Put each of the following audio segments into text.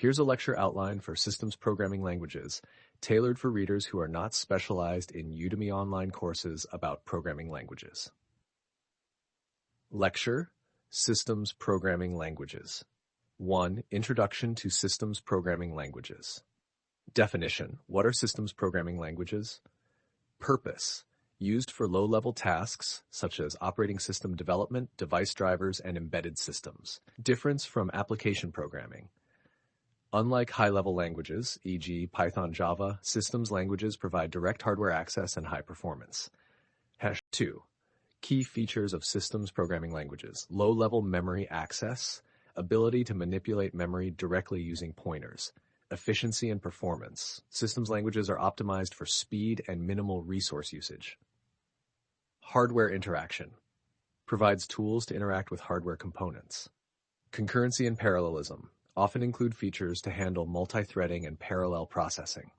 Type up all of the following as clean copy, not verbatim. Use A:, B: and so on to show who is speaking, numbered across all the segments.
A: Here's a lecture outline for systems programming languages, tailored for readers who are not specialized in Udemy online courses about programming languages. Lecture: Systems Programming Languages. 1. Introduction to Systems Programming Languages. Definition: What are systems programming languages? Purpose: Used for low-level tasks such as operating system development, device drivers, and embedded systems. Difference from application programming: Unlike high-level languages, e.g. Python, Java, systems languages provide direct hardware access and high performance. 2. Key features of systems programming languages: low-level memory access, ability to manipulate memory directly using pointers, efficiency and performance. Systems languages are optimized for speed and minimal resource usage. Hardware interaction: provides tools to interact with hardware components. Concurrency and parallelism: often include features to handle multi-threading and parallel processing.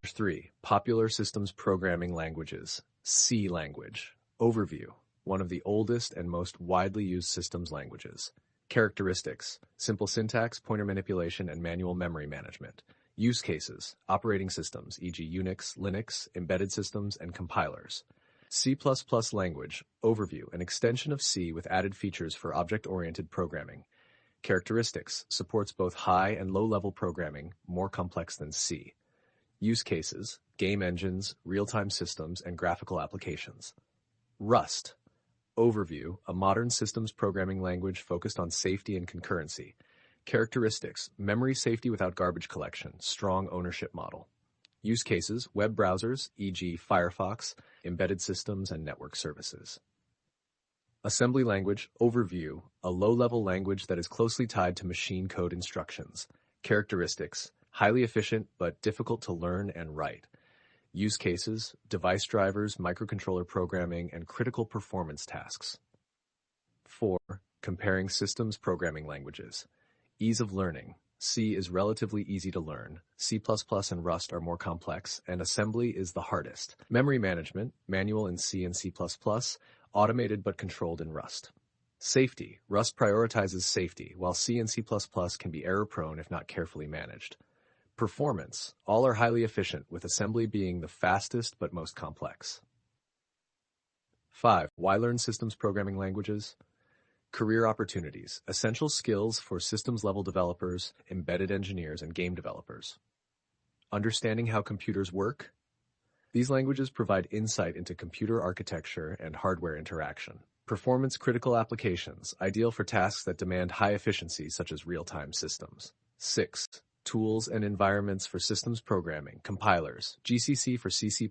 A: 3. Popular systems programming languages. C language. Overview: one of the oldest and most widely used systems languages. Characteristics: simple syntax, pointer manipulation, and manual memory management. Use cases: operating systems, e.g. Unix, Linux, embedded systems, and compilers. C++ language. Overview: an extension of C with added features for object-oriented programming. Characteristics: supports both high and low-level programming, more complex than C. Use cases: game engines, real-time systems, and graphical applications. Rust. Overview: a modern systems programming language focused on safety and concurrency. Characteristics: memory safety without garbage collection, strong ownership model. Use cases: web browsers, e.g. Firefox, embedded systems, and network services. Assembly language. Overview: a low-level language that is closely tied to machine code instructions. Characteristics: highly efficient but difficult to learn and write. Use cases: device drivers, microcontroller programming, and critical performance tasks. 4. Comparing systems programming languages. Ease of learning: C is relatively easy to learn, C++ and Rust are more complex, and assembly is the hardest. Memory management: manual in C and C++, automated but controlled in Rust. Safety: Rust prioritizes safety, while C and C++ can be error-prone if not carefully managed. Performance: all are highly efficient, with assembly being the fastest but most complex. 5. Why learn systems programming languages? Career opportunities: essential skills for systems-level developers, embedded engineers, and game developers. Understanding how computers work: these languages provide insight into computer architecture and hardware interaction. Performance-critical applications, ideal for tasks that demand high efficiency, such as real-time systems. 6. Tools and environments for systems programming: compilers, GCC for C++,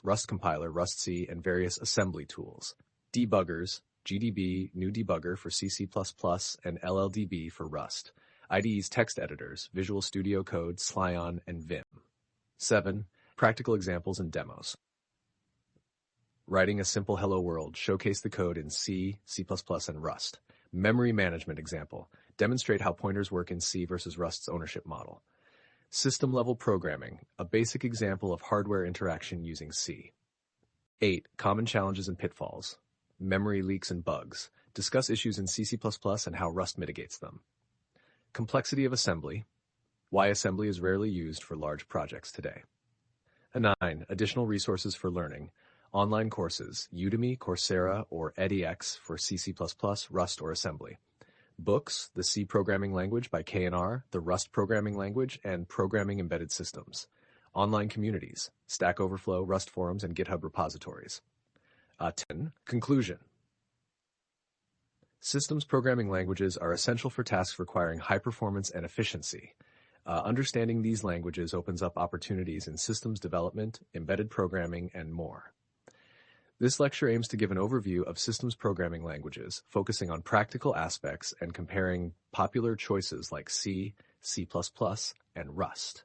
A: Rust compiler, Rust-C, and various assembly tools. Debuggers, GDB, GNU Debugger for C++, and LLDB for Rust. IDEs, text editors, Visual Studio Code, Slyon, and Vim. 7. Practical examples and demos. Writing a simple Hello World: showcase the code in C, C++, and Rust. Memory management example: demonstrate how pointers work in C versus Rust's ownership model. System-level programming: a basic example of hardware interaction using C. 8. Common challenges and pitfalls. Memory leaks and bugs: discuss issues in C++ and how Rust mitigates them. Complexity of assembly: why assembly is rarely used for large projects today. 9. Additional resources for learning. Online courses: Udemy, Coursera, or edX for C++, Rust, or assembly. Books: The C Programming Language by K&R, The Rust Programming Language, and Programming Embedded Systems. Online communities: Stack Overflow, Rust forums, and GitHub repositories. 10. Conclusion. Systems programming languages are essential for tasks requiring high performance and efficiency. Understanding these languages opens up opportunities in systems development, embedded programming, and more. This lecture aims to give an overview of systems programming languages, focusing on practical aspects and comparing popular choices like C, C++, and Rust.